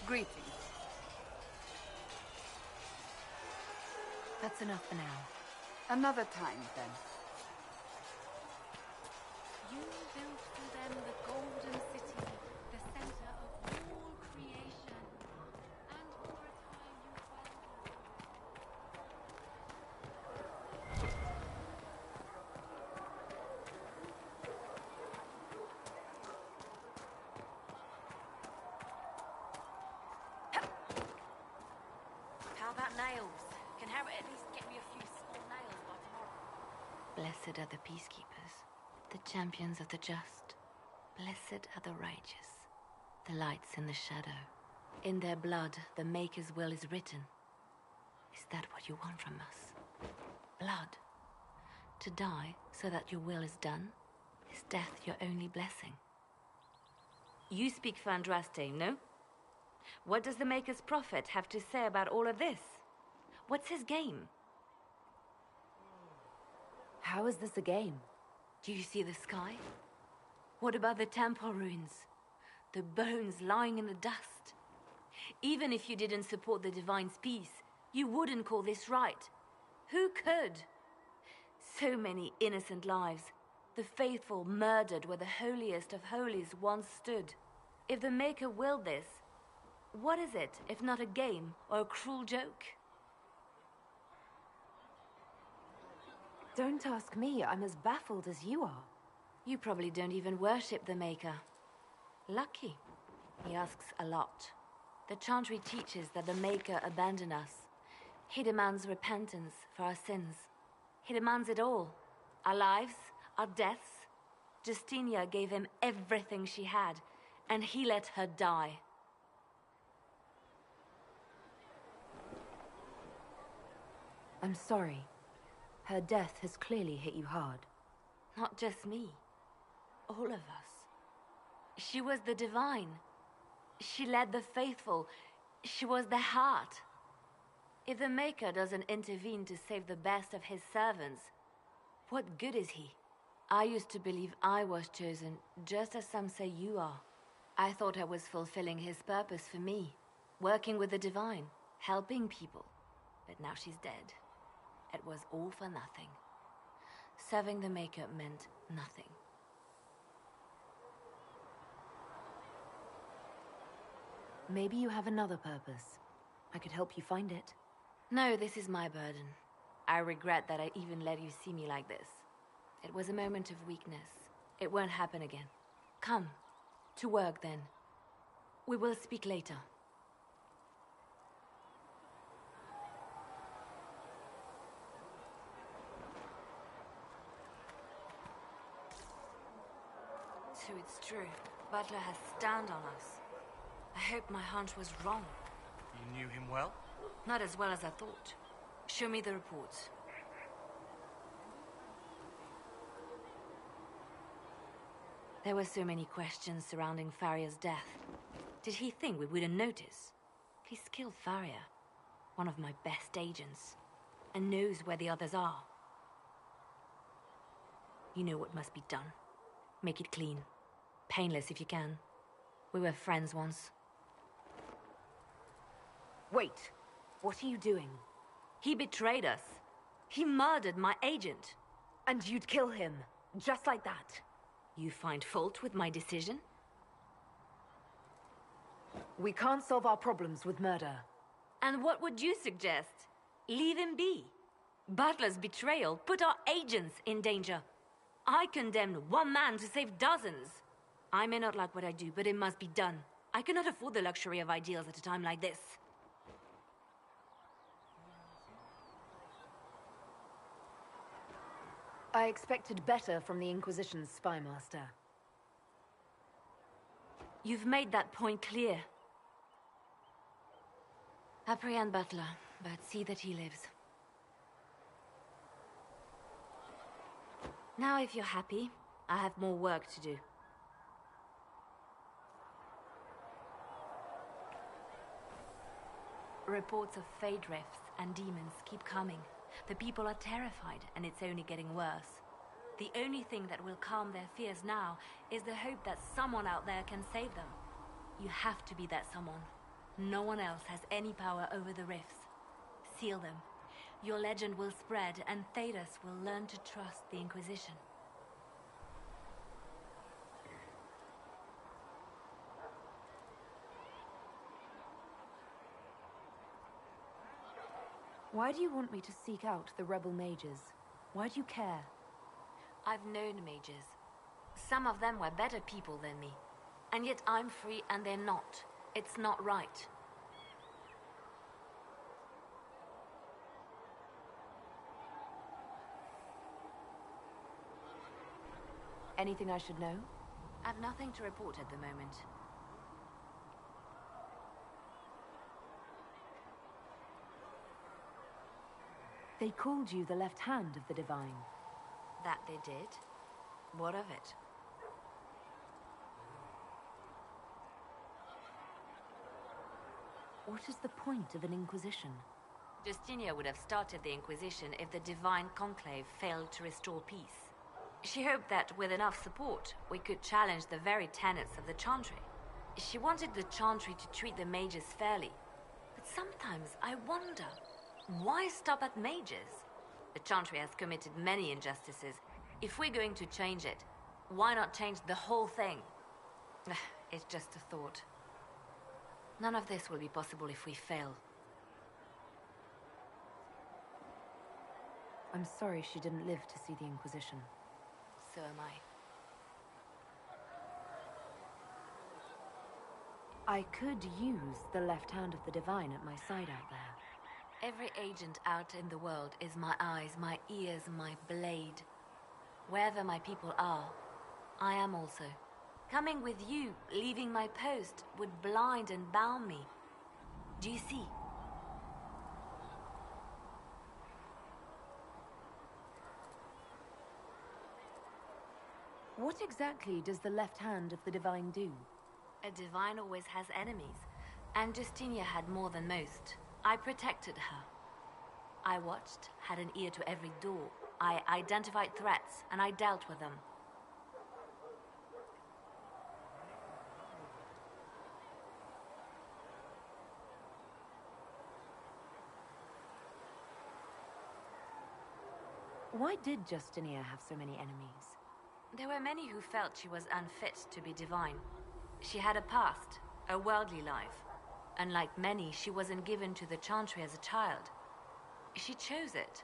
Greetings. That's enough for now. Another time, then. You built for them the golden city, the center of all creation. And for a time you How about nails? Can Harry at least get me a few small nails by tomorrow? Blessed are the peacekeepers, the champions of the just. Blessed are the righteous, the lights in the shadow. In their blood, the Maker's will is written. Is that what you want from us? Blood? To die so that your will is done? Is death your only blessing? You speak for Andraste, no? What does the Maker's prophet have to say about all of this? What's his game? How is this a game? Do you see the sky? What about the temple ruins? The bones lying in the dust? Even if you didn't support the Divine's peace, you wouldn't call this right. Who could? So many innocent lives. The faithful murdered where the holiest of holies once stood. If the Maker willed this, what is it if not a game or a cruel joke? Don't ask me. I'm as baffled as you are. You probably don't even worship the Maker. Lucky. He asks a lot. The chantry teaches that the Maker abandoned us. He demands repentance for our sins. He demands it all. Our lives, our deaths. Justinia gave him everything she had, and he let her die. I'm sorry. Her death has clearly hit you hard. Not just me. All of us. She was the Divine. She led the faithful. She was their heart. If the Maker doesn't intervene to save the best of his servants, what good is he? I used to believe I was chosen, just as some say you are. I thought I was fulfilling his purpose for me, working with the Divine, helping people. But now she's dead. It was all for nothing. Serving the Maker meant nothing. Maybe you have another purpose. I could help you find it. No, this is my burden. I regret that I even let you see me like this. It was a moment of weakness. It won't happen again. Come, to work then. We will speak later. So it's true. Butler has stand on us. I hope my hunch was wrong. You knew him well? Not as well as I thought. Show me the reports. There were so many questions surrounding Faria's death. Did he think we wouldn't notice? He's killed Faria, one of my best agents, and knows where the others are. You know what must be done. Make it clean. Painless if you can. We were friends once. Wait! What are you doing? He betrayed us. He murdered my agent. And you'd kill him, just like that. You find fault with my decision? We can't solve our problems with murder. And what would you suggest? Leave him be. Butler's betrayal put our agents in danger. I condemned one man to save dozens. I may not like what I do, but it must be done. I cannot afford the luxury of ideals at a time like this. I expected better from the Inquisition's spy master. You've made that point clear. Apprehend Butler, but see that he lives. Now, if you're happy, I have more work to do. Reports of fade rifts and demons keep coming. The people are terrified, and it's only getting worse. The only thing that will calm their fears now is the hope that someone out there can save them. You have to be that someone. No one else has any power over the rifts. Seal them. Your legend will spread, and Thedas will learn to trust the Inquisition. Why do you want me to seek out the rebel mages? Why do you care? I've known mages. Some of them were better people than me. And yet I'm free and they're not. It's not right. Anything I should know? I've nothing to report at the moment. They called you the left hand of the Divine. That they did? What of it? What is the point of an Inquisition? Justinia would have started the Inquisition if the Divine Conclave failed to restore peace. She hoped that with enough support, we could challenge the very tenets of the Chantry. She wanted the Chantry to treat the mages fairly. But sometimes I wonder, why stop at mages? The Chantry has committed many injustices. If we're going to change it, why not change the whole thing? It's just a thought. None of this will be possible if we fail. I'm sorry she didn't live to see the Inquisition. So am I. I could use the left hand of the Divine at my side out there. Every agent out in the world is my eyes, my ears, my blade. Wherever my people are, I am also. Coming with you, leaving my post, would blind and bound me. Do you see? What exactly does the left hand of the Divine do? A divine always has enemies, and Justinia had more than most. I protected her. I watched, had an ear to every door. I identified threats, and I dealt with them. Why did Justinia have so many enemies? There were many who felt she was unfit to be divine. She had a past, a worldly life. Unlike many, she wasn't given to the Chantry as a child. She chose it,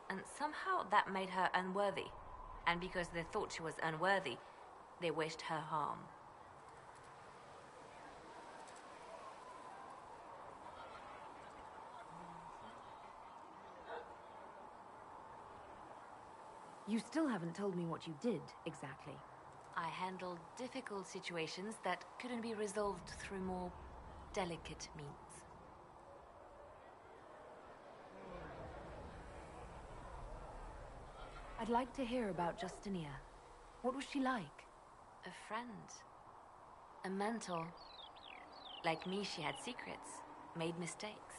and somehow that made her unworthy. And because they thought she was unworthy, they wished her harm. You still haven't told me what you did, exactly. I handled difficult situations that couldn't be resolved through more delicate means. I'd like to hear about Justinia. What was she like? A friend. A mentor. Like me, she had secrets, made mistakes.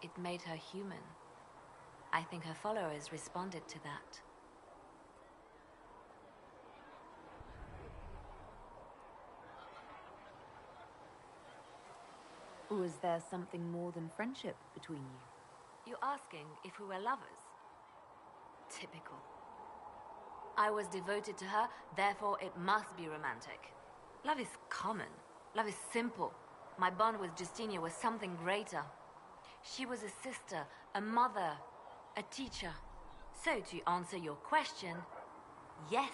It made her human. I think her followers responded to that. Was there something more than friendship between you? You're asking if we were lovers? Typical. I was devoted to her, therefore it must be romantic. Love is common. Love is simple. My bond with Justinia was something greater. She was a sister, a mother, a teacher. So, to answer your question, yes,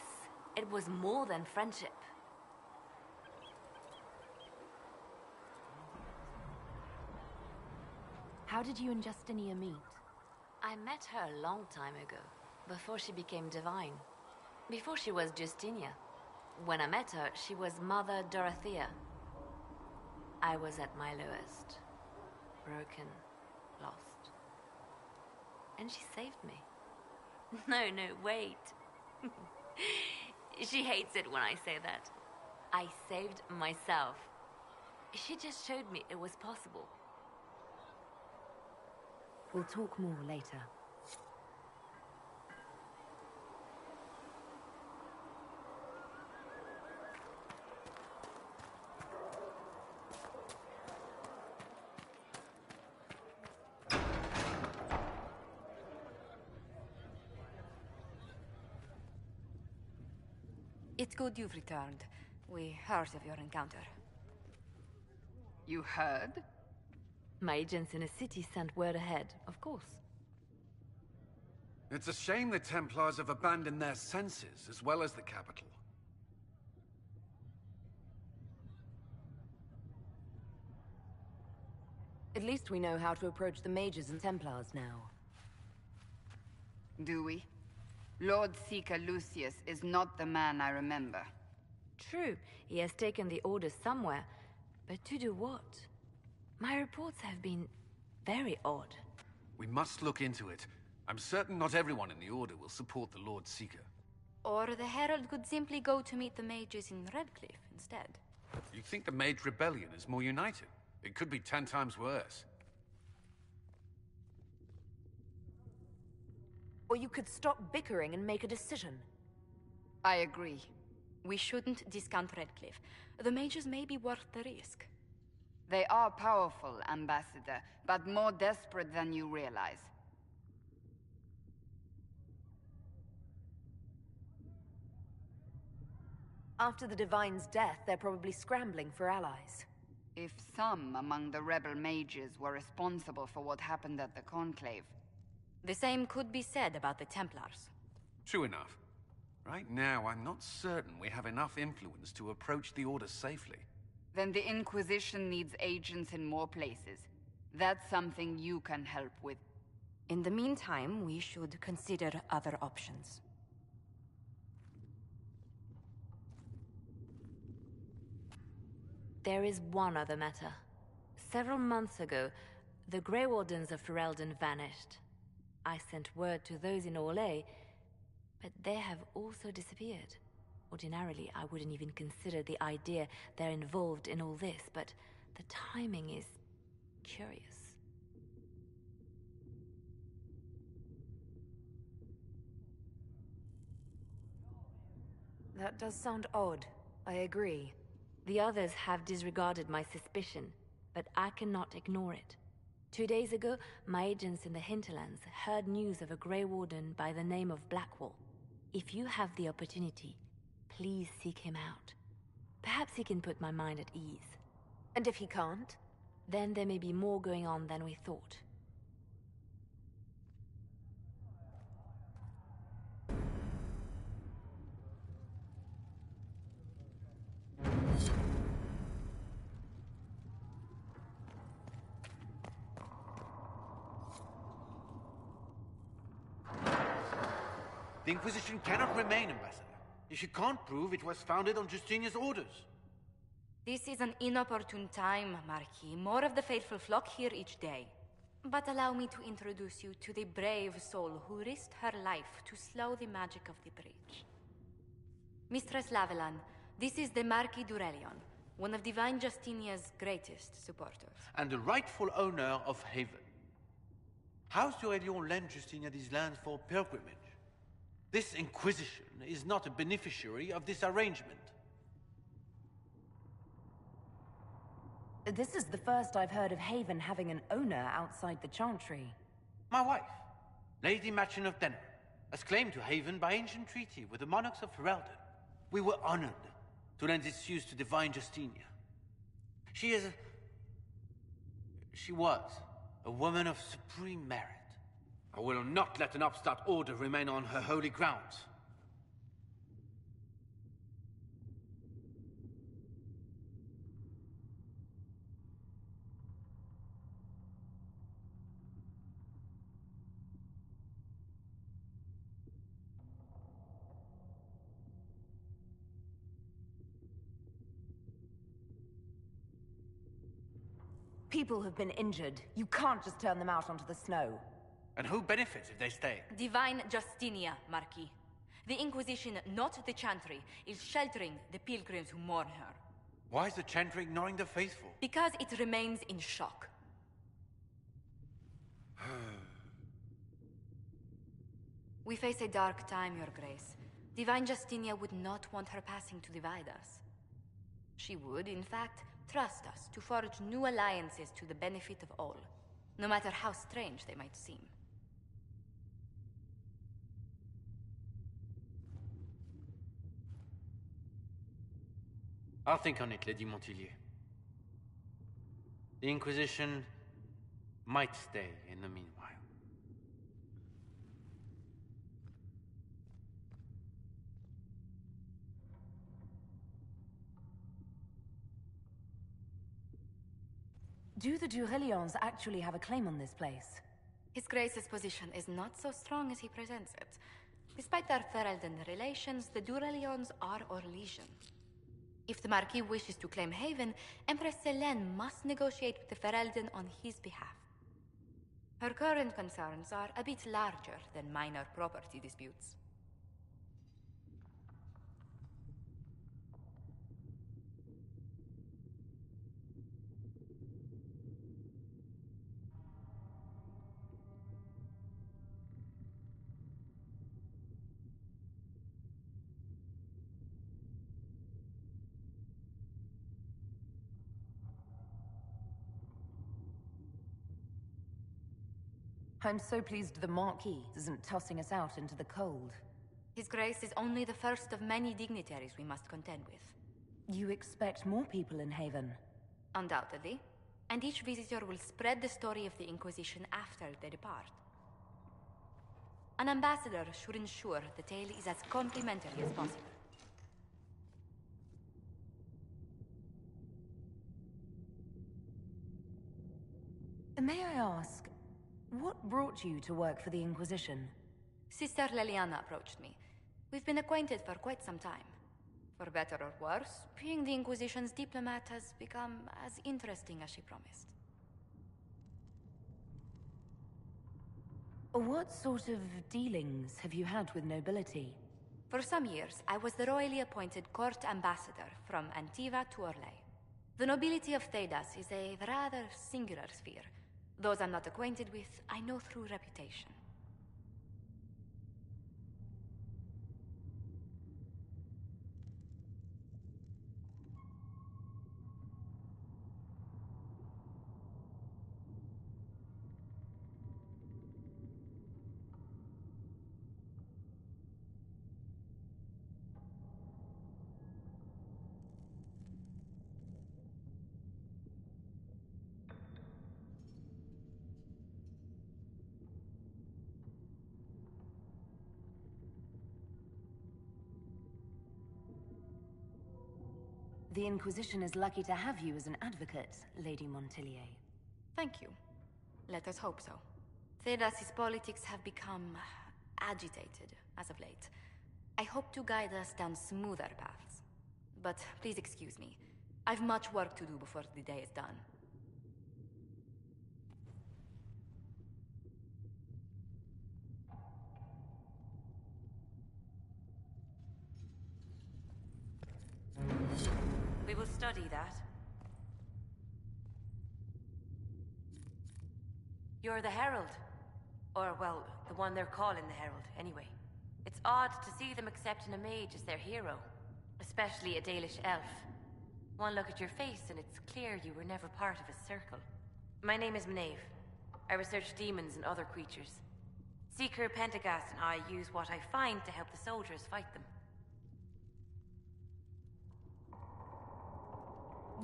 it was more than friendship. How did you and Justinia meet? I met her a long time ago, before she became divine. Before she was Justinia. When I met her, she was Mother Dorothea. I was at my lowest. Broken, lost. And she saved me. No, wait. She hates it when I say that. I saved myself. She just showed me it was possible. We'll talk more later. It's good you've returned. We heard of your encounter. You heard? My agents in the city sent word ahead, of course. It's a shame the Templars have abandoned their senses, as well as the capital. At least we know how to approach the mages and Templars now. Do we? Lord Seeker Lucius is not the man I remember. True, he has taken the Order somewhere, but to do what? My reports have been very odd. We must look into it. I'm certain not everyone in the Order will support the Lord Seeker. Or the Herald could simply go to meet the mages in Redcliffe instead. You think the Mage Rebellion is more united? It could be 10 times worse. Or you could stop bickering and make a decision. I agree. We shouldn't discount Redcliffe. The mages may be worth the risk. They are powerful, Ambassador, but more desperate than you realize. After the Divine's death, they're probably scrambling for allies. If some among the rebel mages were responsible for what happened at the Conclave... The same could be said about the Templars. True enough. Right now, I'm not certain we have enough influence to approach the Order safely. Then the Inquisition needs agents in more places. That's something you can help with. In the meantime, we should consider other options. There is one other matter. Several months ago, the Grey Wardens of Ferelden vanished. I sent word to those in Orlais, but they have also disappeared. Ordinarily, I wouldn't even consider the idea they're involved in all this, but the timing is curious. That does sound odd. I agree. The others have disregarded my suspicion, but I cannot ignore it. 2 days ago, my agents in the hinterlands heard news of a Grey Warden by the name of Blackwall. If you have the opportunity, please seek him out. Perhaps he can put my mind at ease. And if he can't? Then there may be more going on than we thought. The Inquisition cannot remain, Ambassador, if you can't prove it was founded on Justinia's orders. This is an inopportune time, Marquis. More of the faithful flock here each day. But allow me to introduce you to the brave soul who risked her life to slow the magic of the breach. Mistress Lavelan, this is the Marquis d'Aurelion, one of Divine Justinia's greatest supporters. And the rightful owner of Haven. House d'Aurelion lent Justinia these lands for pilgrimage. This Inquisition is not a beneficiary of this arrangement. This is the first I've heard of Haven having an owner outside the Chantry. My wife, Lady Machin of Denner, has claimed to Haven by ancient treaty with the monarchs of Ferelden. We were honored to lend its use to Divine Justinia. She was a woman of supreme merit. I will not let an upstart order remain on her holy grounds. People have been injured. You can't just turn them out onto the snow. And who benefits if they stay? Divine Justinia, Marquis. The Inquisition, not the Chantry, is sheltering the pilgrims who mourn her. Why is the Chantry ignoring the faithful? Because it remains in shock. We face a dark time, Your Grace. Divine Justinia would not want her passing to divide us. She would, in fact, trust us to forge new alliances to the benefit of all, no matter how strange they might seem. I'll think on it, Lady Montilyet. The Inquisition might stay in the meanwhile. Do the Durelions actually have a claim on this place? His Grace's position is not so strong as he presents it. Despite their Ferelden relations, the Durelions are our legion. If the Marquis wishes to claim Haven, Empress Selene must negotiate with the Ferelden on his behalf. Her current concerns are a bit larger than minor property disputes. I'm so pleased the Marquis isn't tossing us out into the cold. His Grace is only the first of many dignitaries we must contend with. You expect more people in Haven? Undoubtedly. And each visitor will spread the story of the Inquisition after they depart. An ambassador should ensure the tale is as complimentary as possible. May I ask, what brought you to work for the Inquisition? Sister Leliana approached me. We've been acquainted for quite some time. For better or worse, being the Inquisition's diplomat has become as interesting as she promised. What sort of dealings have you had with nobility? For some years, I was the royally appointed court ambassador from Antiva to Orlais. The nobility of Thedas is a rather singular sphere. Those I'm not acquainted with, I know through reputation. The Inquisition is lucky to have you as an advocate, Lady Montilyet. Thank you. Let us hope so. Thedas' politics have become agitated as of late. I hope to guide us down smoother paths. But please excuse me. I've much work to do before the day is done. We will study that. You're the Herald. Or, well, the one they're calling the Herald, anyway. It's odd to see them accepting a mage as their hero. Especially a Dalish elf. One look at your face and it's clear you were never part of a circle. My name is Maeve. I research demons and other creatures. Seeker Pentagast and I use what I find to help the soldiers fight them.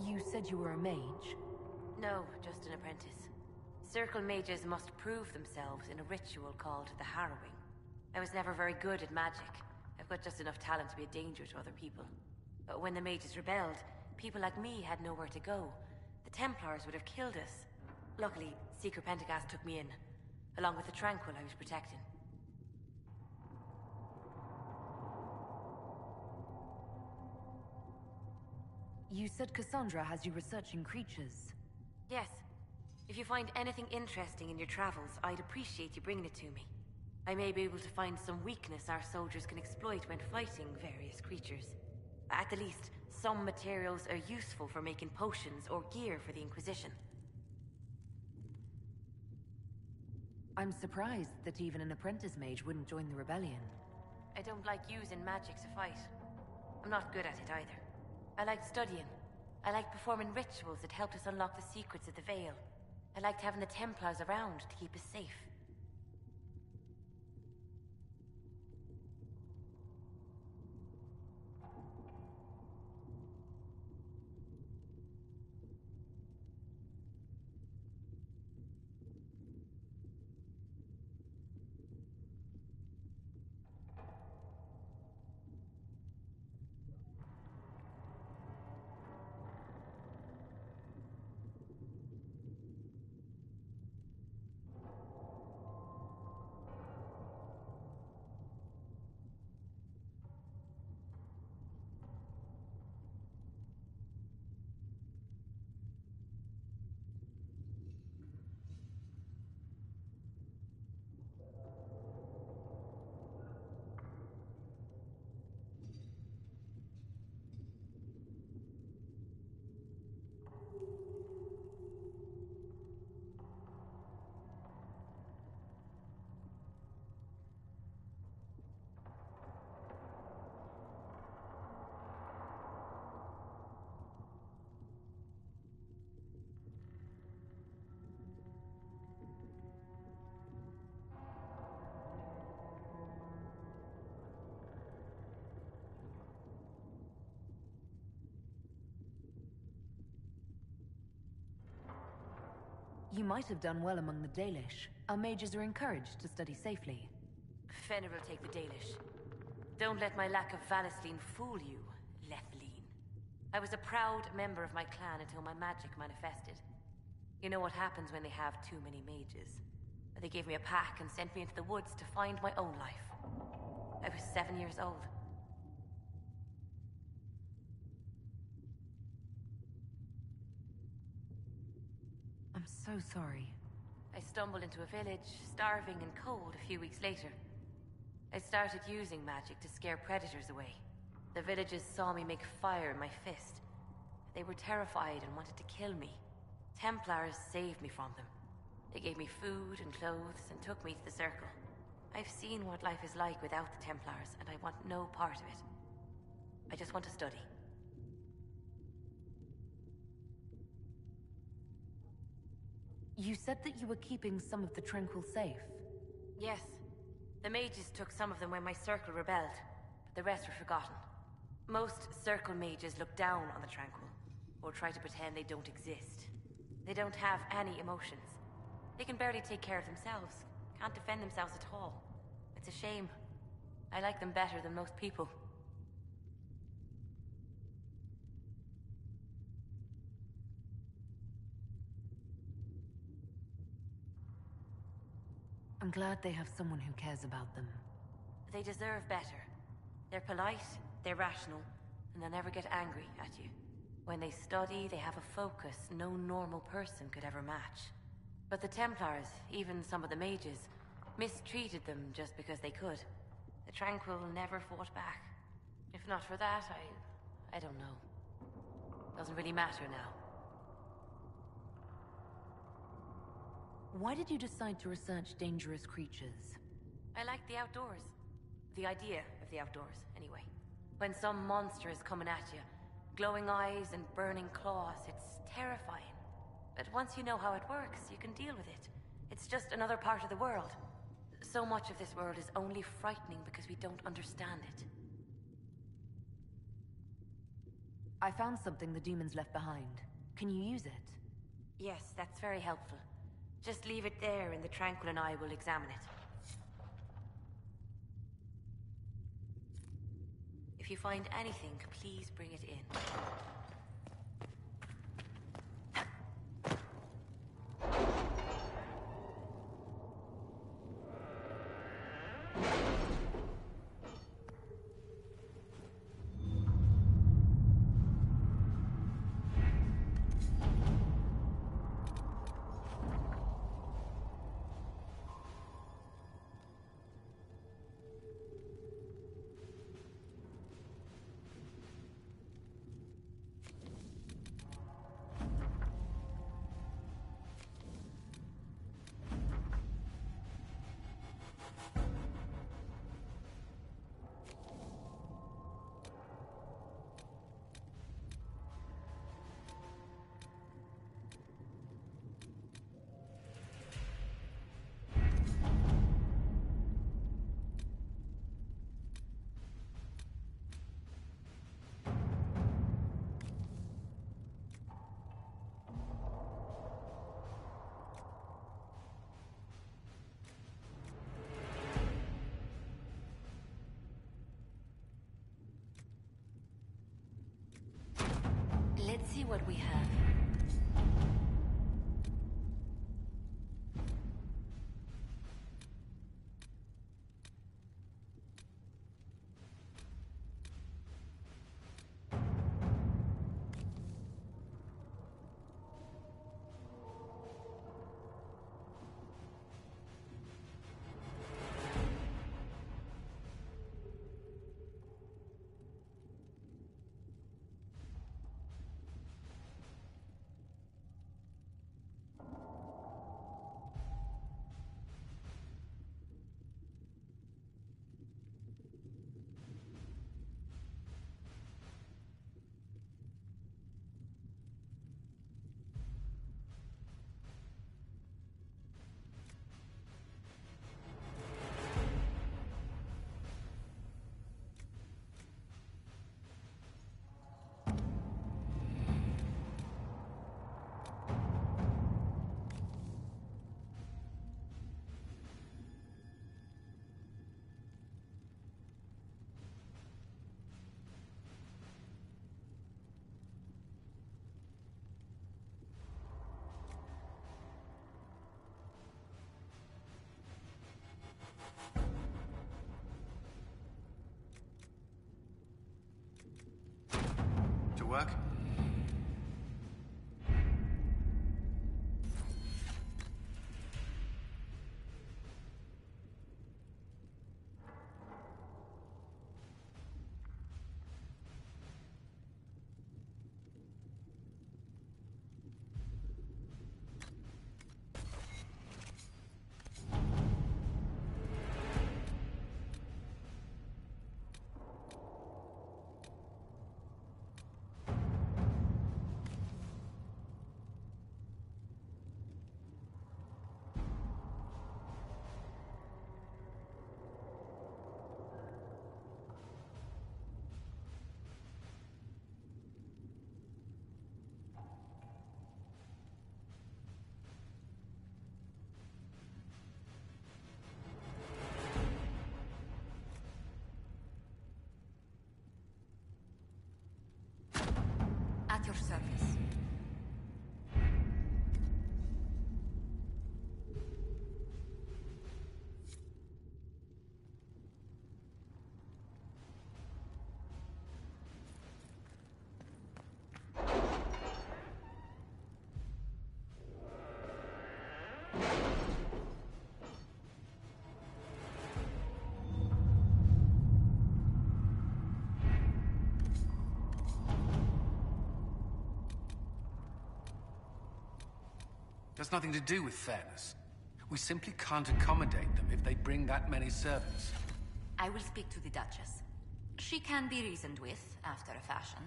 You said you were a mage? No, just an apprentice. Circle mages must prove themselves in a ritual called the Harrowing. I was never very good at magic. I've got just enough talent to be a danger to other people. But when the mages rebelled, people like me had nowhere to go. The Templars would have killed us. Luckily, Seeker Pentagast took me in, along with the Tranquil I was protecting. You said Cassandra has you researching creatures. Yes. If you find anything interesting in your travels, I'd appreciate you bringing it to me. I may be able to find some weakness our soldiers can exploit when fighting various creatures. At the least, some materials are useful for making potions or gear for the Inquisition. I'm surprised that even an apprentice mage wouldn't join the rebellion. I don't like using magic to fight. I'm not good at it either. I like studying. I like performing rituals that helped us unlock the secrets of the Veil. I liked having the Templars around to keep us safe. You might have done well among the Dalish. Our mages are encouraged to study safely. Fenrir will take the Dalish. Don't let my lack of Vanisline fool you, Lethaline. I was a proud member of my clan until my magic manifested. You know what happens when they have too many mages. They gave me a pack and sent me into the woods to find my own life. I was 7 years old. I'm so sorry. I stumbled into a village, starving and cold a few weeks later. I started using magic to scare predators away. The villagers saw me make fire in my fist. They were terrified and wanted to kill me. Templars saved me from them. They gave me food and clothes and took me to the Circle. I've seen what life is like without the Templars, and I want no part of it. I just want to study. You said that you were keeping some of the Tranquil safe. Yes. The mages took some of them when my Circle rebelled, but the rest were forgotten. Most Circle mages look down on the Tranquil, or try to pretend they don't exist. They don't have any emotions. They can barely take care of themselves, can't defend themselves at all. It's a shame. I like them better than most people. I'm glad they have someone who cares about them. They deserve better. They're polite, they're rational, and they'll never get angry at you. When they study, they have a focus no normal person could ever match. But the Templars, even some of the mages, mistreated them just because they could. The Tranquil never fought back. If not for that, I don't know. Doesn't really matter now. Why did you decide to research dangerous creatures? I like the outdoors. The idea of the outdoors, anyway. When some monster is coming at you, glowing eyes and burning claws, it's terrifying. But once you know how it works, you can deal with it. It's just another part of the world. So much of this world is only frightening because we don't understand it. I found something the demons left behind. Can you use it? Yes, that's very helpful. Just leave it there and the Tranquil and I will examine it. If you find anything, please bring it in. Let's see what we have. work? At your service. Has nothing to do with fairness. We simply can't accommodate them if they bring that many servants. I will speak to the Duchess. She can be reasoned with, after a fashion.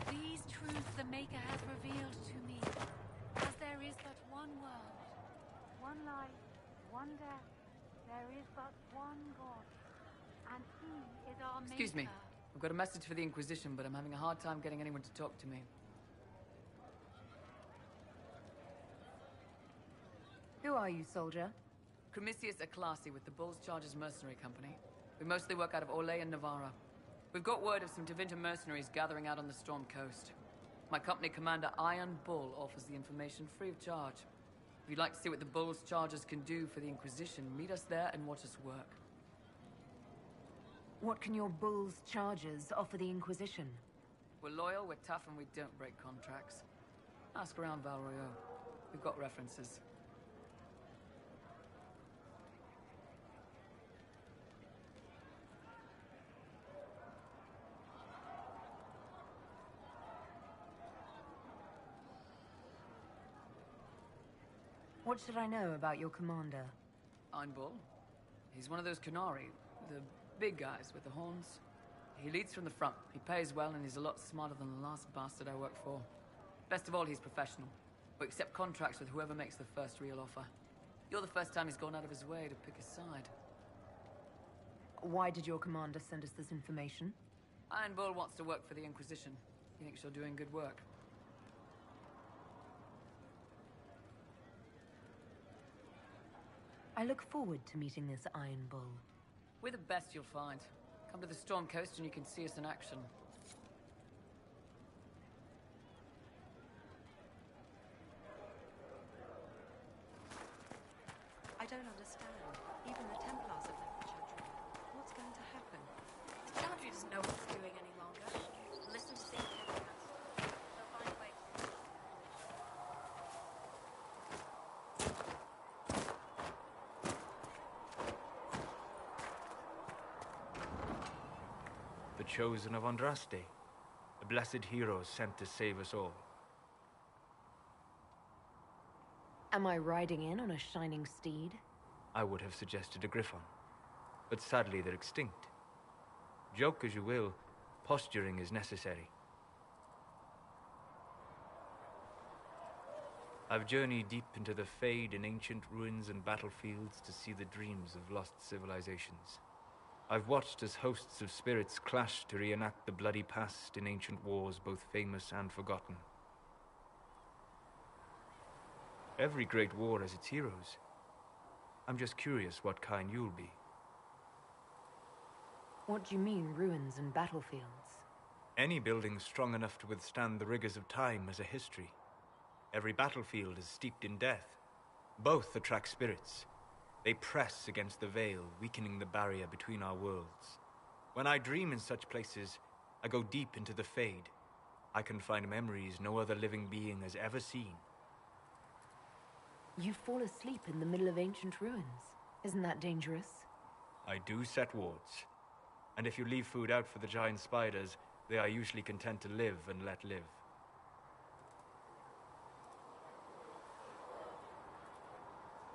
These truths the Maker has revealed to me, as there is but one world, one life, one death. There is but one God, and He is our Maker. Excuse me. I've got a message for the Inquisition, but I'm having a hard time getting anyone to talk to me. Who are you, soldier? Cremisius Aclasi with the Bulls Chargers Mercenary Company. We mostly work out of Orlais and Navarra. We've got word of some Tevinter mercenaries gathering out on the Storm Coast. My company commander, Iron Bull, offers the information free of charge. If you'd like to see what the Bulls Chargers can do for the Inquisition, meet us there and watch us work. What can your Bull's Chargers offer the Inquisition? We're loyal, we're tough, and we don't break contracts. Ask around Val Royeaux. We've got references. What should I know about your commander? Iron Bull. He's one of those Canari, the big guys with the horns. He leads from the front. He pays well, and he's a lot smarter than the last bastard I worked for. Best of all, he's professional. We accept contracts with whoever makes the first real offer. You're the first time he's gone out of his way to pick a side. Why did your commander send us this information? Iron Bull wants to work for the Inquisition. He thinks you're doing good work. I look forward to meeting this Iron Bull. We're the best you'll find. Come to the Storm Coast and you can see us in action. I don't understand. Even the Templars have left the Chantry. What's going to happen? The Chantry doesn't know what it's doing any longer. Listen to things everyone else. They'll find a way to... The chosen of Andraste, the blessed heroes sent to save us all. Am I riding in on a shining steed? I would have suggested a griffon, but sadly they're extinct. Joke as you will, Posturing is necessary. I've journeyed deep into the Fade in ancient ruins and battlefields to see the dreams of lost civilizations. I've watched as hosts of spirits clash to reenact the bloody past in ancient wars, both famous and forgotten. Every great war has its heroes. I'm just curious what kind you'll be. What do you mean, ruins and battlefields? Any building strong enough to withstand the rigors of time has a history. Every battlefield is steeped in death. Both attract spirits. They press against the veil, weakening the barrier between our worlds. When I dream in such places, I go deep into the Fade. I can find memories no other living being has ever seen. You fall asleep in the middle of ancient ruins. Isn't that dangerous? I do set wards. And if you leave food out for the giant spiders, they are usually content to live and let live.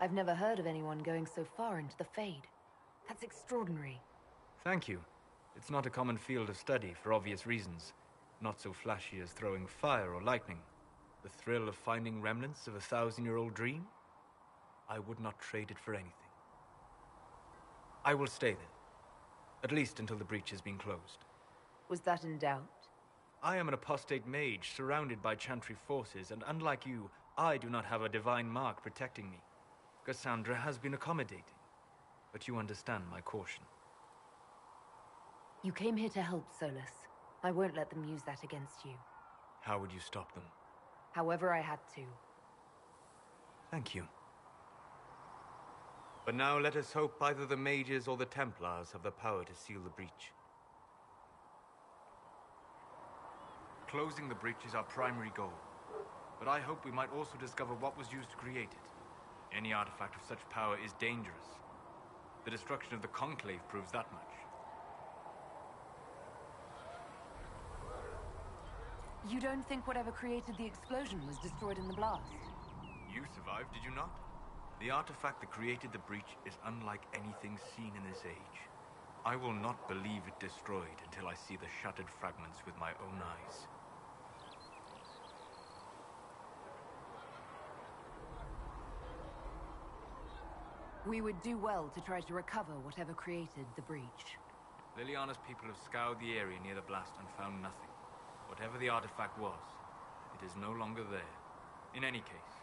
I've never heard of anyone going so far into the Fade. That's extraordinary. Thank you. It's not a common field of study for obvious reasons. Not so flashy as throwing fire or lightning. The thrill of finding remnants of a 1,000-year-old dream? I would not trade it for anything. I will stay there. At least until the breach has been closed. Was that in doubt? I am an apostate mage surrounded by Chantry forces, and unlike you, I do not have a divine mark protecting me. Cassandra has been accommodating, but you understand my caution. You came here to help, Solus. I won't let them use that against you. How would you stop them? However I had to. Thank you. But now let us hope either the mages or the Templars have the power to seal the breach. Closing the breach is our primary goal, but I hope we might also discover what was used to create it. Any artifact of such power is dangerous. The destruction of the Conclave proves that much. You don't think whatever created the explosion was destroyed in the blast? You survived, did you not? The artifact that created the breach is unlike anything seen in this age. I will not believe it destroyed until I see the shattered fragments with my own eyes. We would do well to try to recover whatever created the breach. Liliana's people have scoured the area near the blast and found nothing. Whatever the artifact was, it is no longer there. In any case,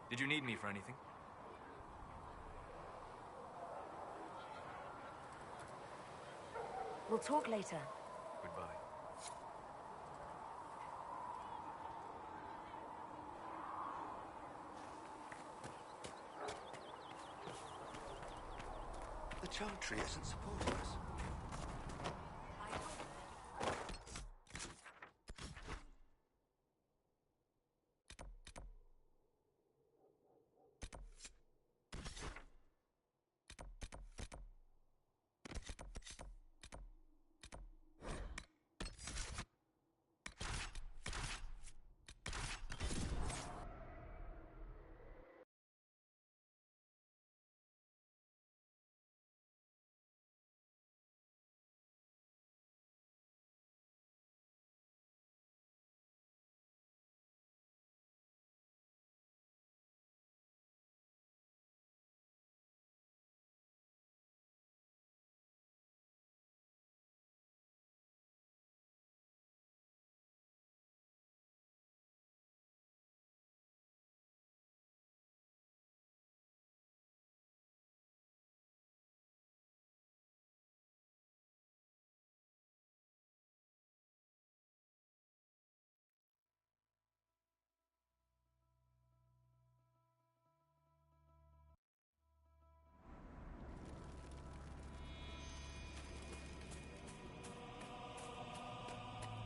did you need me for anything? We'll talk later. Goodbye. The Chantry isn't supporting us.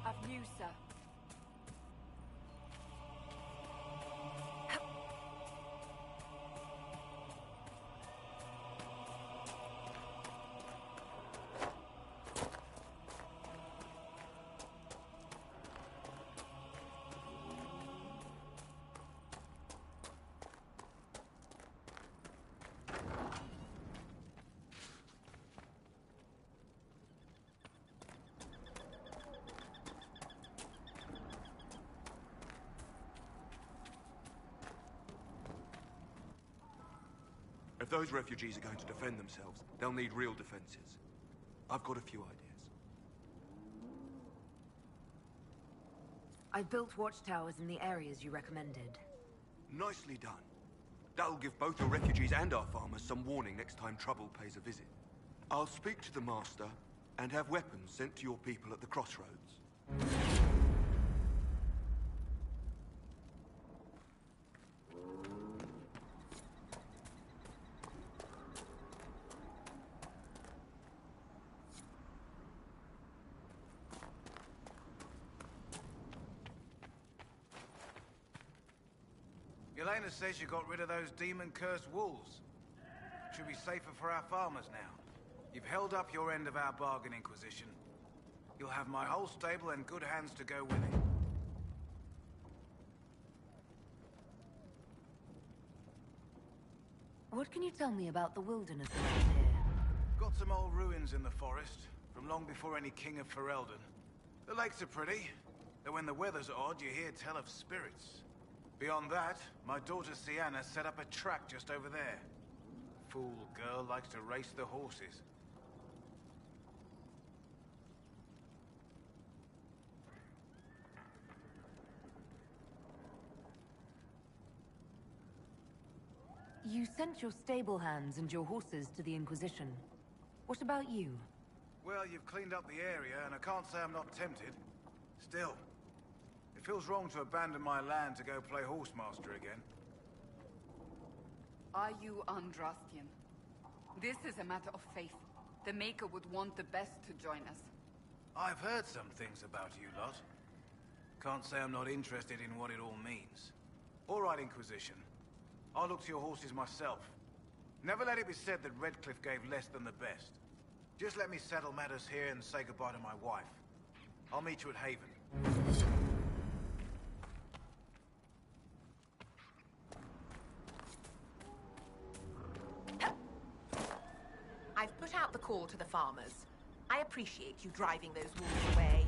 Of you, sir. If those refugees are going to defend themselves, they'll need real defenses. I've got a few ideas. I've built watchtowers in the areas you recommended. Nicely done. That'll give both the refugees and our farmers some warning next time trouble pays a visit. I'll speak to the Master and have weapons sent to your people at the crossroads. Yelena says you got rid of those demon-cursed wolves. Should be safer for our farmers now. You've held up your end of our bargain, Inquisition. You'll have my whole stable and good hands to go with it. What can you tell me about the wilderness around here? Got some old ruins in the forest, from long before any king of Ferelden. The lakes are pretty, though when the weather's odd, you hear tell of spirits. Beyond that, my daughter Sienna set up a track just over there. Fool girl likes to race the horses. You sent your stable hands and your horses to the Inquisition. What about you? Well, you've cleaned up the area, and I can't say I'm not tempted. Still, it feels wrong to abandon my land to go play horsemaster again. Are you Andrastian? This is a matter of faith. The Maker would want the best to join us. I've heard some things about you lot. Can't say I'm not interested in what it all means. All right, Inquisition. I'll look to your horses myself. Never let it be said that Redcliffe gave less than the best. Just let me settle matters here and say goodbye to my wife. I'll meet you at Haven. I've put out the call to the farmers. I appreciate you driving those wolves away.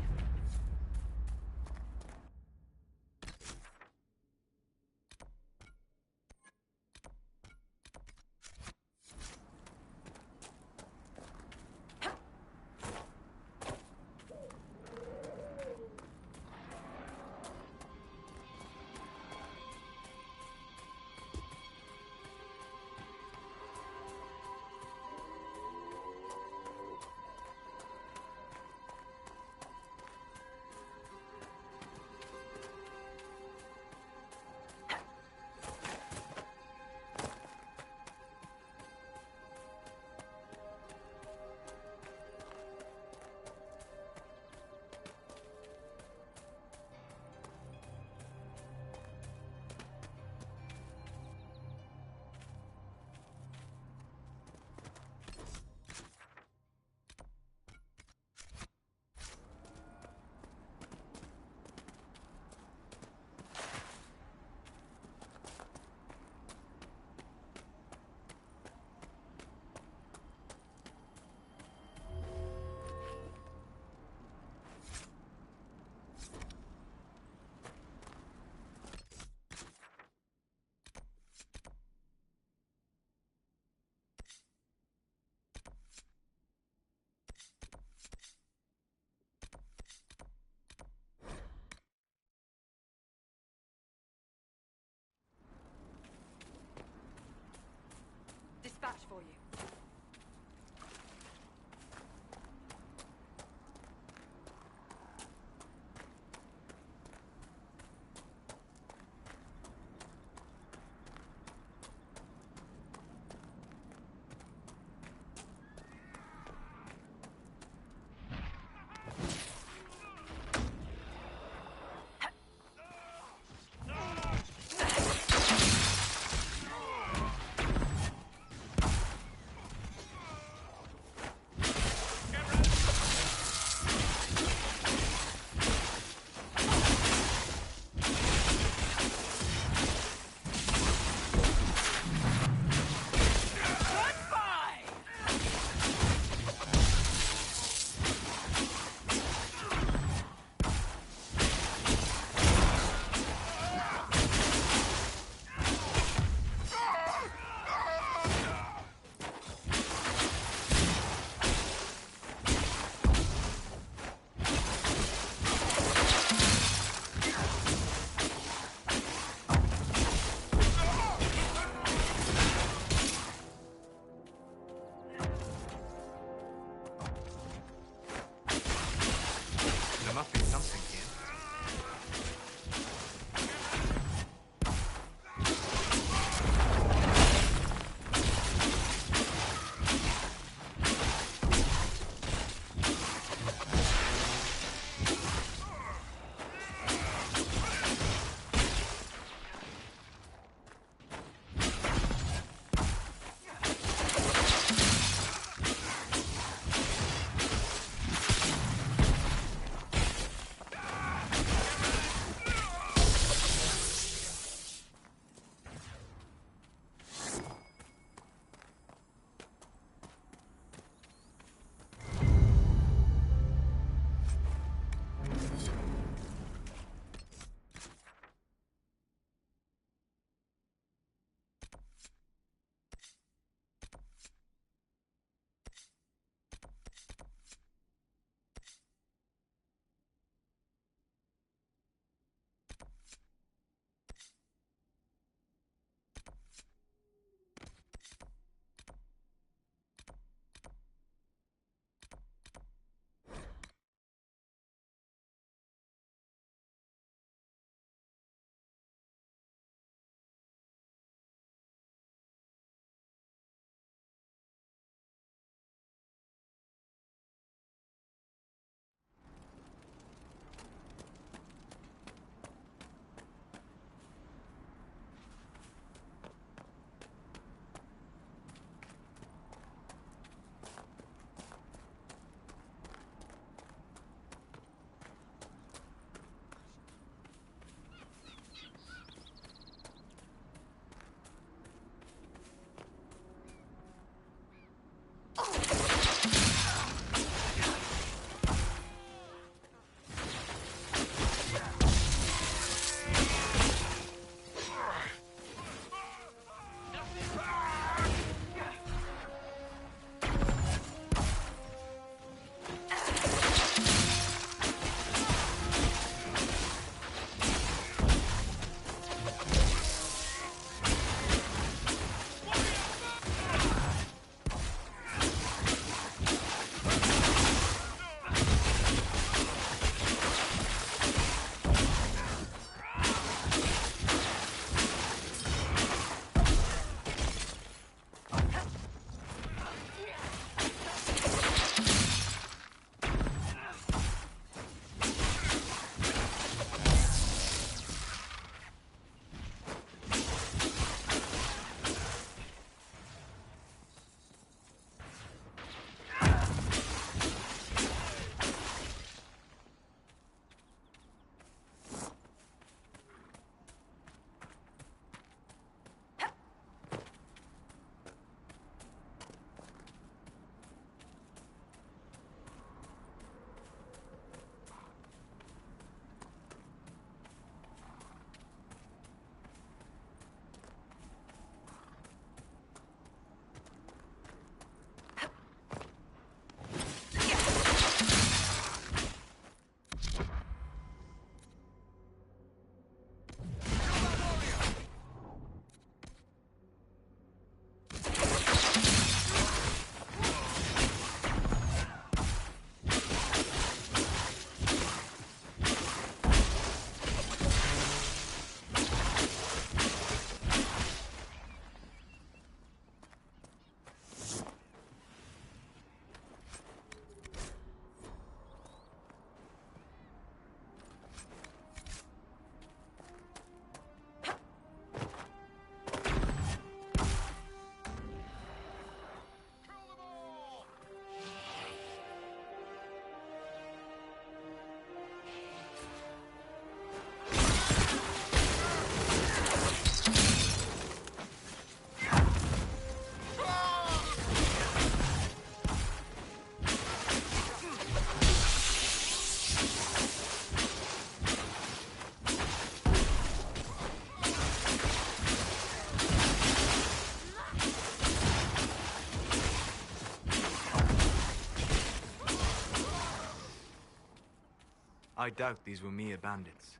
I doubt these were mere bandits.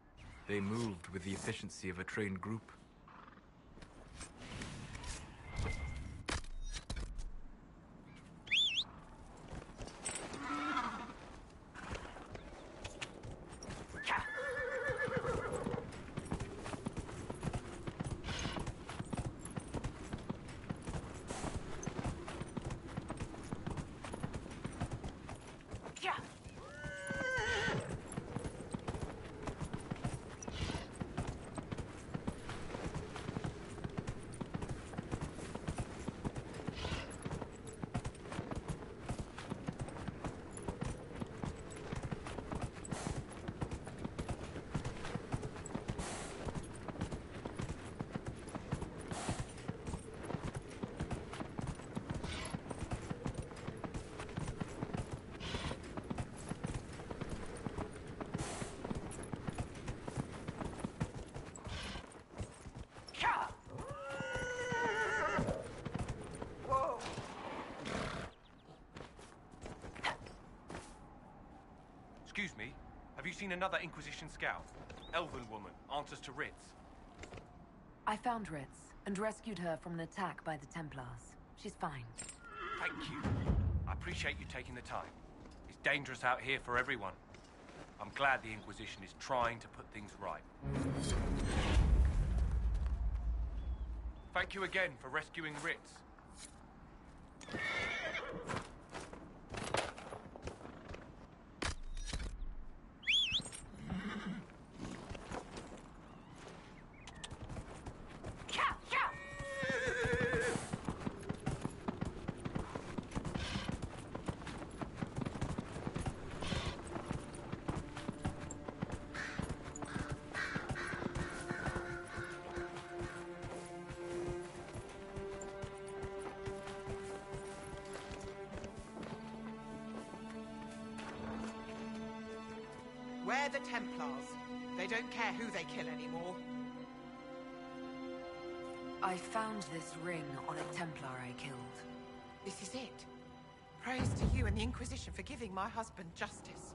They moved with the efficiency of a trained group. Excuse me, have you seen another Inquisition scout? Elven woman, answers to writs. I found Ritz and rescued her from an attack by the Templars. She's fine. Thank you. I appreciate you taking the time. It's dangerous out here for everyone. I'm glad the Inquisition is trying to put things right. Thank you again for rescuing Ritz. We're the Templars. They don't care who they kill anymore. I found this ring on a Templar I killed. This is it. Praise to you and the Inquisition for giving my husband justice.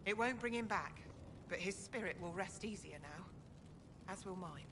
It won't bring him back, but his spirit will rest easier now. As will mine.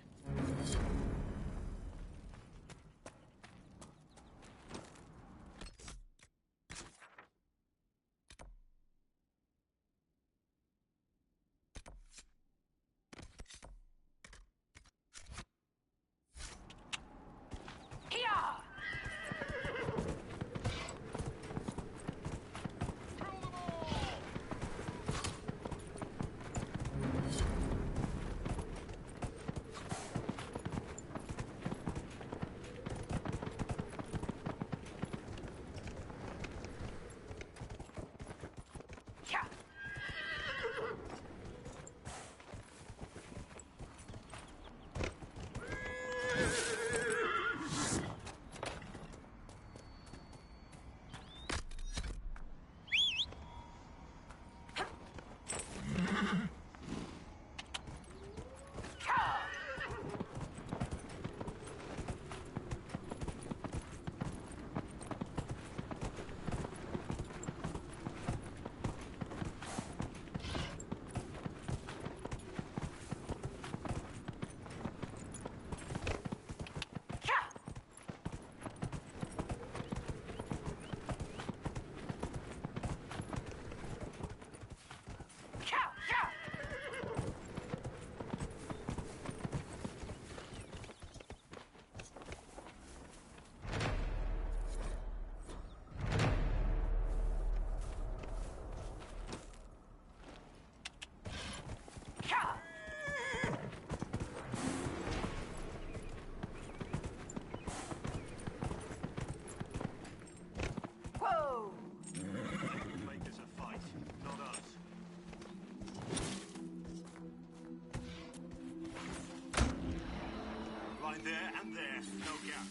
There and there, no gap.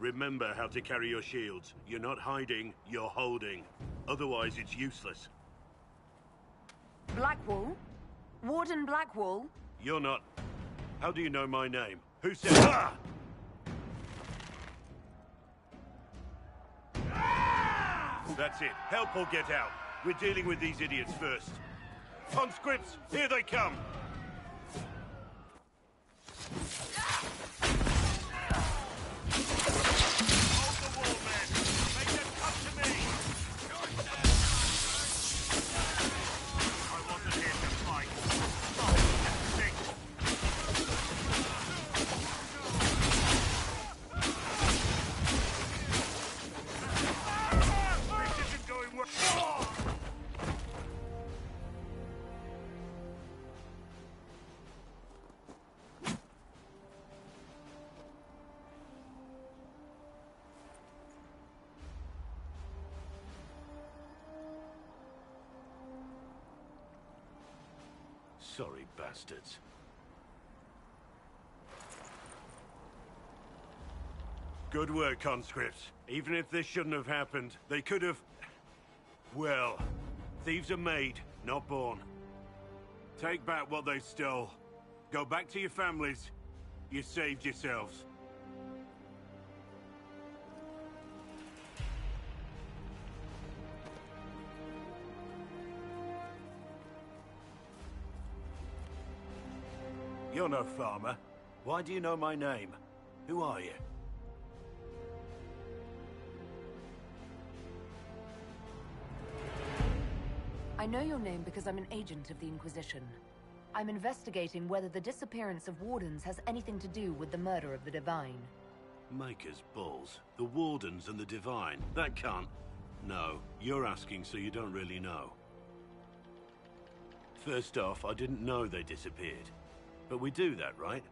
Remember how to carry your shields. You're not hiding, you're holding. Otherwise, it's useless. Blackwall? Warden Blackwall? You're not... How do you know my name? Who said... Ah! That's it. Help or get out. We're dealing with these idiots first. Conscripts, here they come! Sorry, bastards. Good work, conscripts. Even if this shouldn't have happened, they could have... Well, thieves are made, not born. Take back what they stole. Go back to your families. You saved yourselves. You're no farmer. Why do you know my name? Who are you? I know your name because I'm an agent of the Inquisition. I'm investigating whether the disappearance of Wardens has anything to do with the murder of the Divine. Maker's balls. The Wardens and the Divine. That can't... No, you're asking so you don't really know. First off, I didn't know they disappeared. But we do that, right?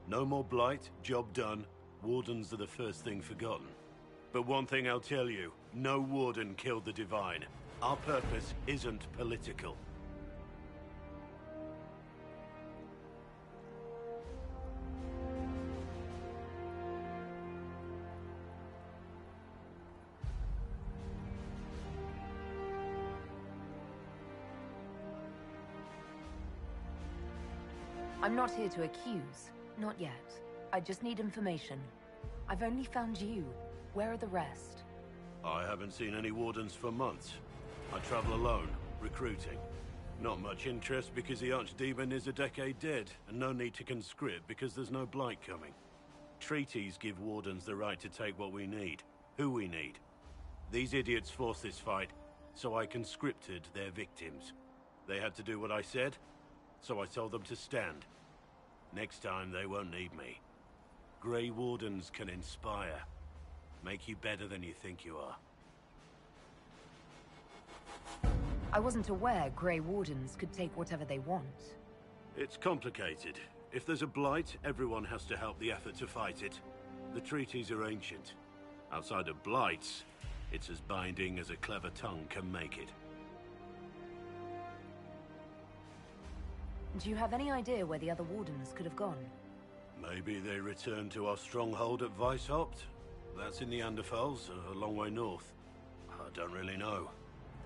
No more blight, job done. Wardens are the first thing forgotten. But one thing I'll tell you, no Warden killed the Divine. Our purpose isn't political. I'm not here to accuse. Not yet. I just need information. I've only found you. Where are the rest? I haven't seen any Wardens for months. I travel alone, recruiting. Not much interest because the Archdemon is a decade dead, and no need to conscript because there's no blight coming. Treaties give Wardens the right to take what we need, who we need. These idiots forced this fight, so I conscripted their victims. They had to do what I said, so I told them to stand. Next time, they won't need me. Grey Wardens can inspire. Make you better than you think you are. I wasn't aware Grey Wardens could take whatever they want. It's complicated. If there's a blight, everyone has to help the effort to fight it. The treaties are ancient. Outside of blights, it's as binding as a clever tongue can make it. Do you have any idea where the other Wardens could have gone? Maybe they returned to our stronghold at Weishaupt? That's in the Anderfels, a long way north. I don't really know.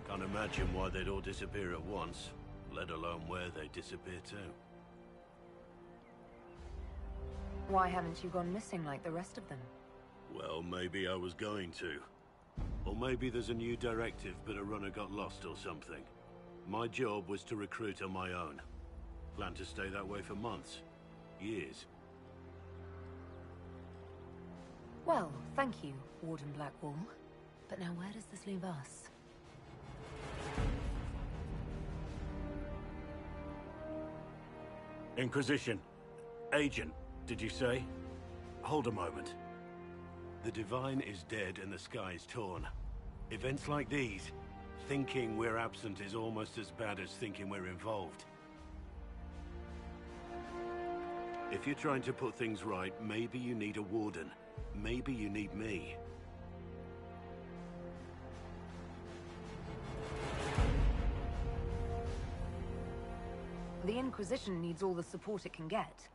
Can't imagine why they'd all disappear at once, let alone where they'd disappear to. Why haven't you gone missing like the rest of them? Well, maybe I was going to. Or maybe there's a new directive, but a runner got lost or something. My job was to recruit on my own. Plan to stay that way for months. Years. Well, thank you, Warden Blackwall. But now where does this leave us? Inquisition. Agent, did you say? Hold a moment. The Divine is dead and the sky is torn. Events like these, thinking we're absent is almost as bad as thinking we're involved. If you're trying to put things right, maybe you need a Warden. Maybe you need me. The Inquisition needs all the support it can get.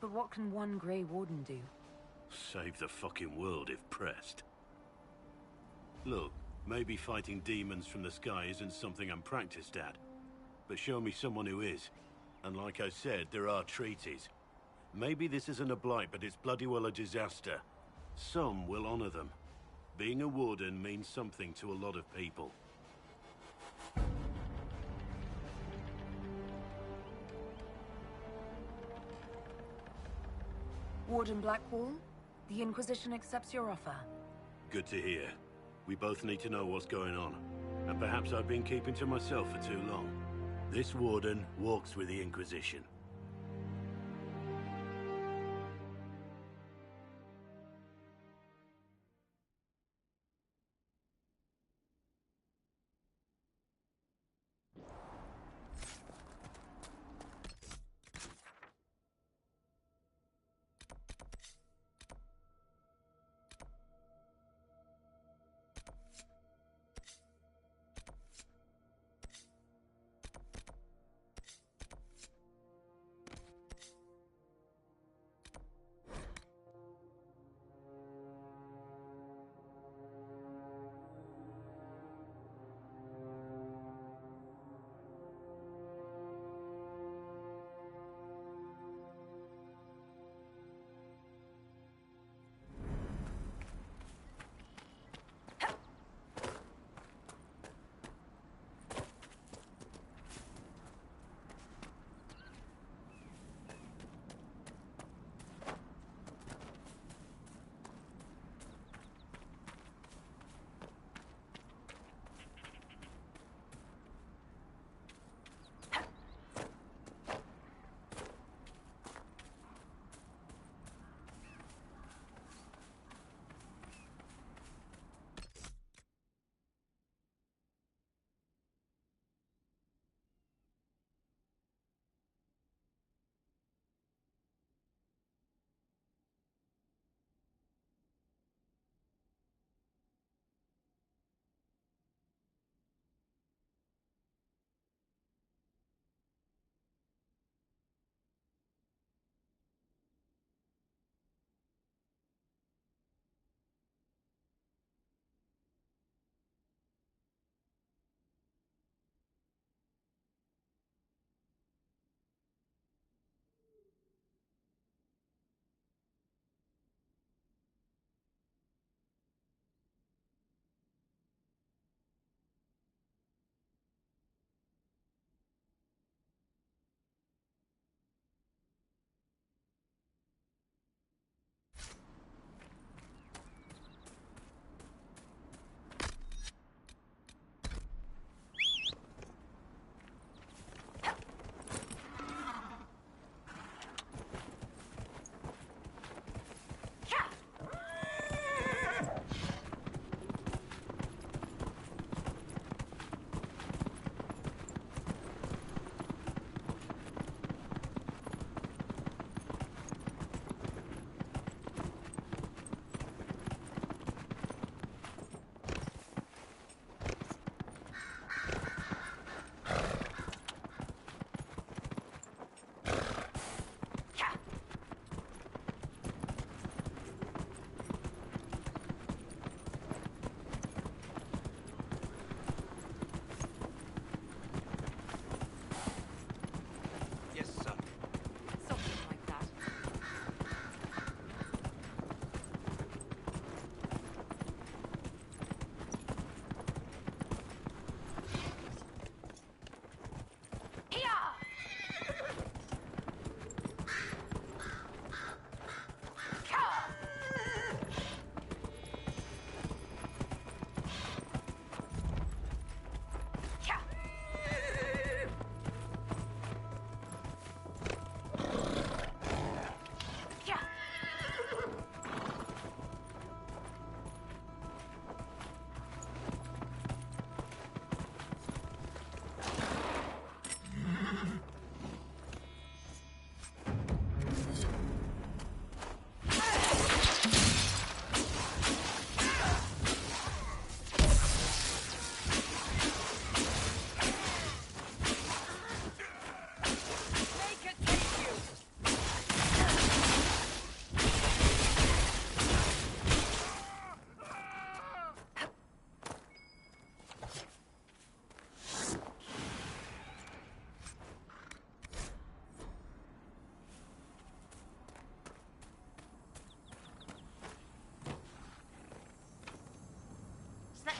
But what can one Grey Warden do? Save the fucking world if pressed. Look, maybe fighting demons from the sky isn't something I'm practiced at. But show me someone who is. And like I said, there are treaties. Maybe this isn't a blight, but it's bloody well a disaster. Some will honor them. Being a warden means something to a lot of people. Warden Blackwall, the Inquisition accepts your offer. Good to hear. We both need to know what's going on. And perhaps I've been keeping to myself for too long. This warden walks with the Inquisition.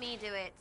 me do it.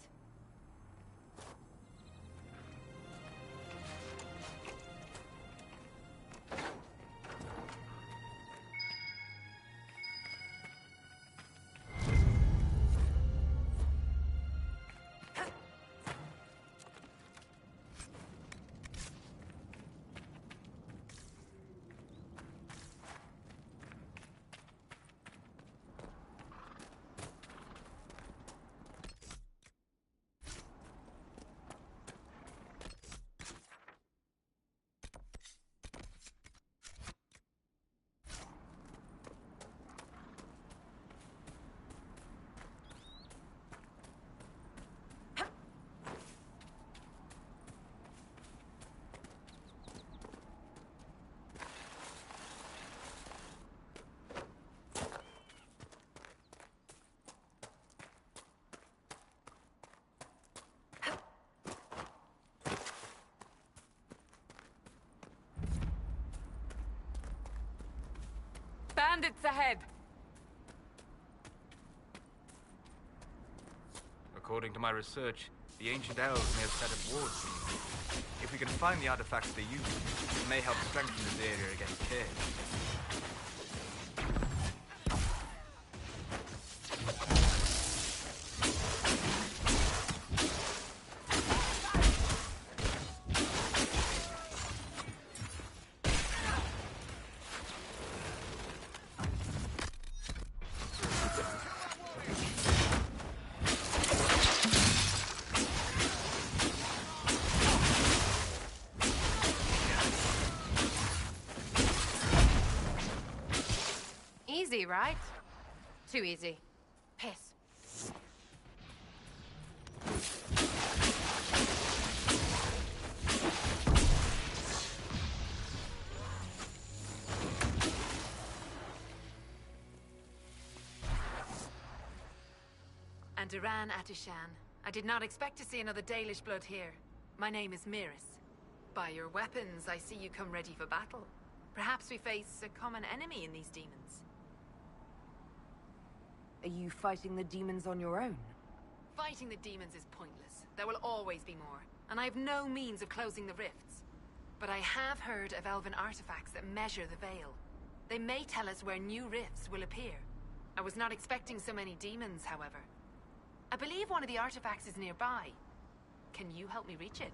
Bandits ahead! According to my research, the ancient elves may have set up wards. If we can find the artifacts they use, it may help strengthen this area against caves. Easy, right? Too easy. Piss. And Duran Atishan. I did not expect to see another Dalish blood here. My name is Miris. By your weapons, I see you come ready for battle. Perhaps we face a common enemy in these demons. Are you fighting the demons on your own? Fighting the demons is pointless. There will always be more, and I have no means of closing the rifts. But I have heard of elven artifacts that measure the veil. They may tell us where new rifts will appear. I was not expecting so many demons, however. I believe one of the artifacts is nearby. Can you help me reach it?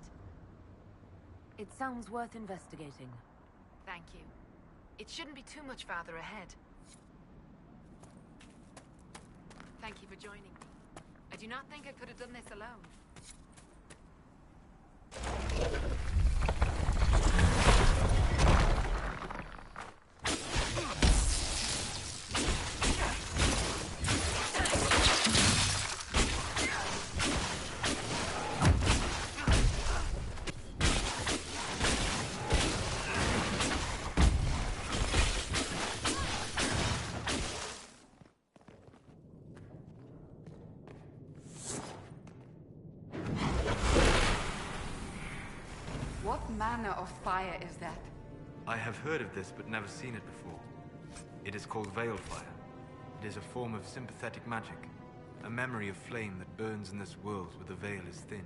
It sounds worth investigating. Thank you. It shouldn't be too much farther ahead. Thank you for joining me. I do not think I could have done this alone. What manner of fire is that? I have heard of this, but never seen it before. It is called Veil Fire. It is a form of sympathetic magic, a memory of flame that burns in this world where the veil is thin.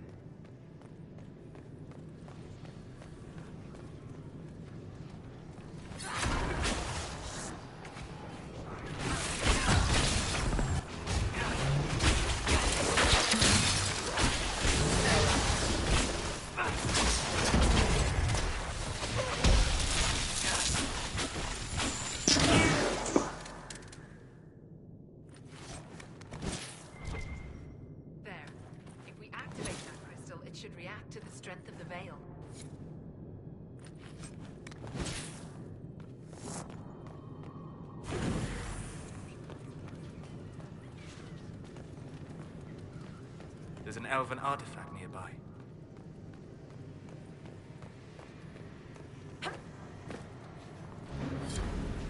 There's an elven artifact nearby.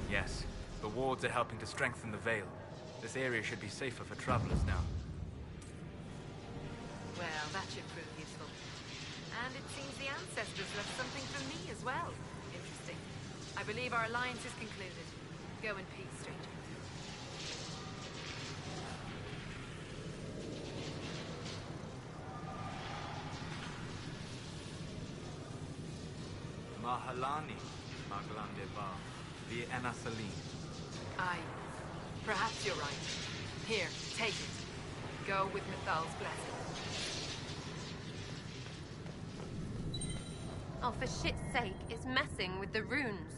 Yes, the wards are helping to strengthen the veil. This area should be safer for travelers now. Well, that should prove useful. And it seems the ancestors left something for me as well. Interesting. I believe our alliance is concluded. Go in peace, stranger. Mahalani, Maglandeva, the Anasalim. Aye. Perhaps you're right. Here, take it. Go with Mithal's blessing. Oh, for shit's sake, it's messing with the runes.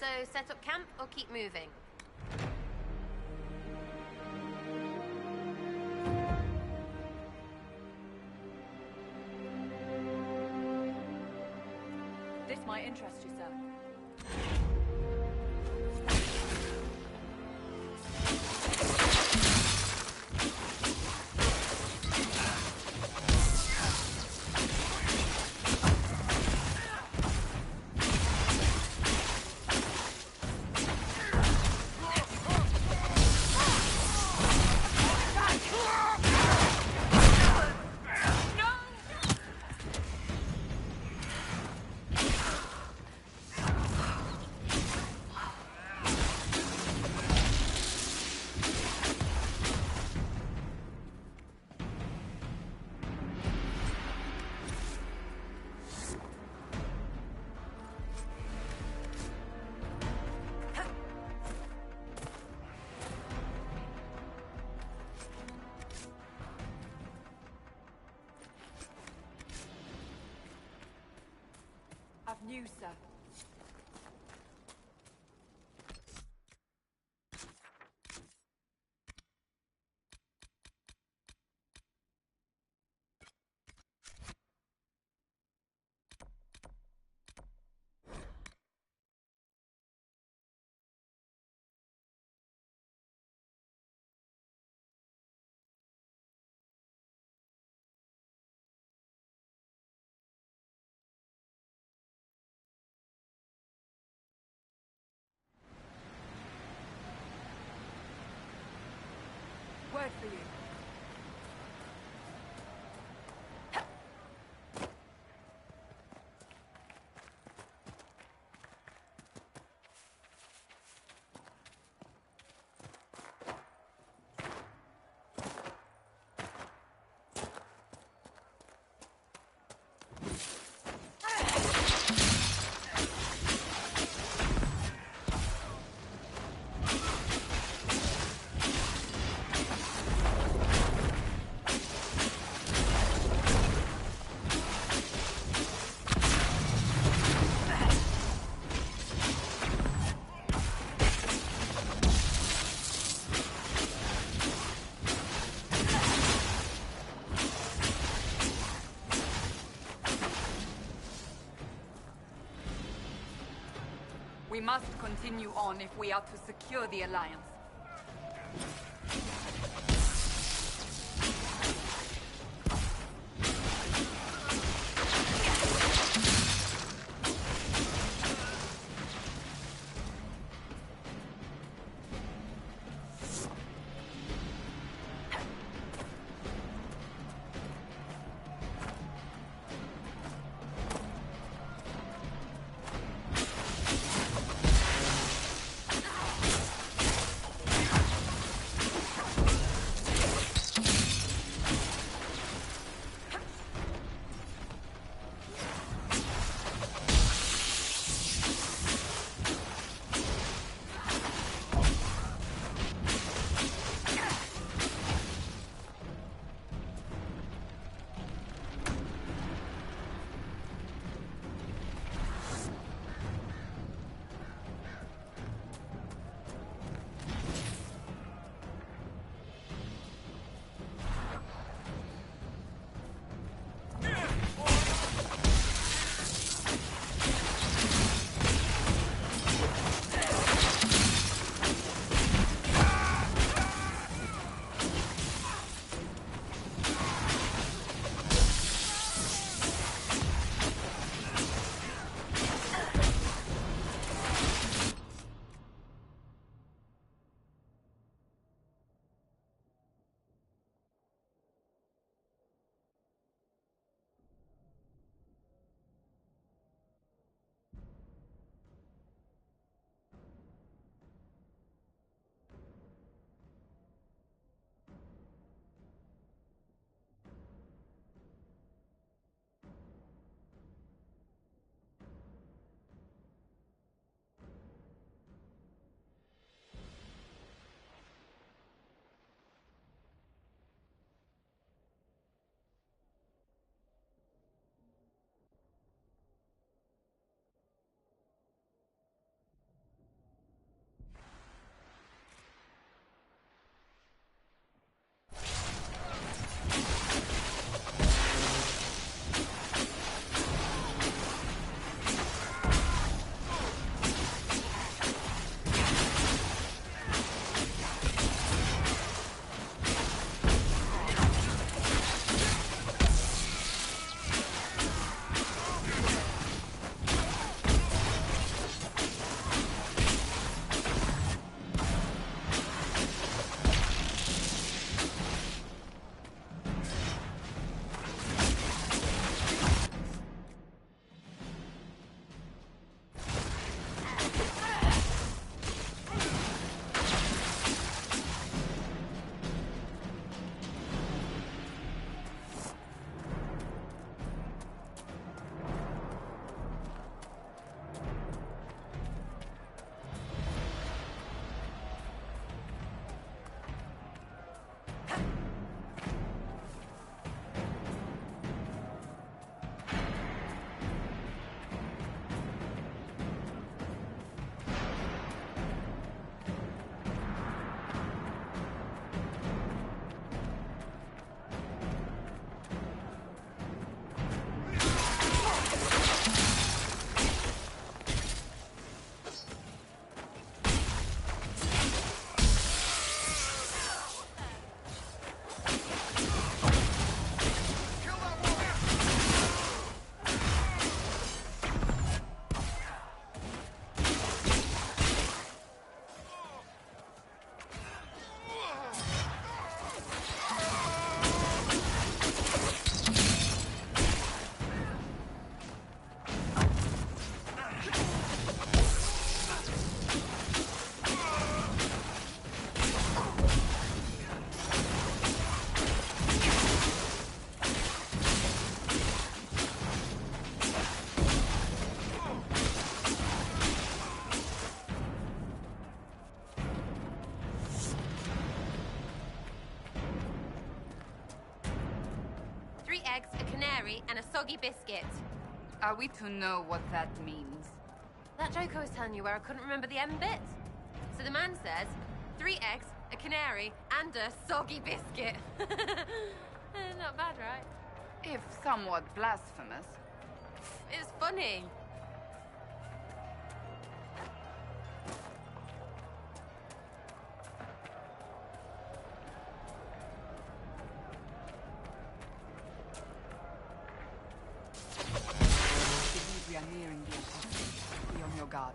So, set up camp or keep moving? This might interest you, sir. I've news, sir. Word for you. We must continue on if we are to secure the Alliance. eggs, a canary, and a soggy biscuit. Are we to know what that means? That joke I was telling you where I couldn't remember the end bit? So the man says, 3 eggs, a canary, and a soggy biscuit. Not bad, right? If somewhat blasphemous. It's funny. I believe we are nearing the impossible. Be on your guard.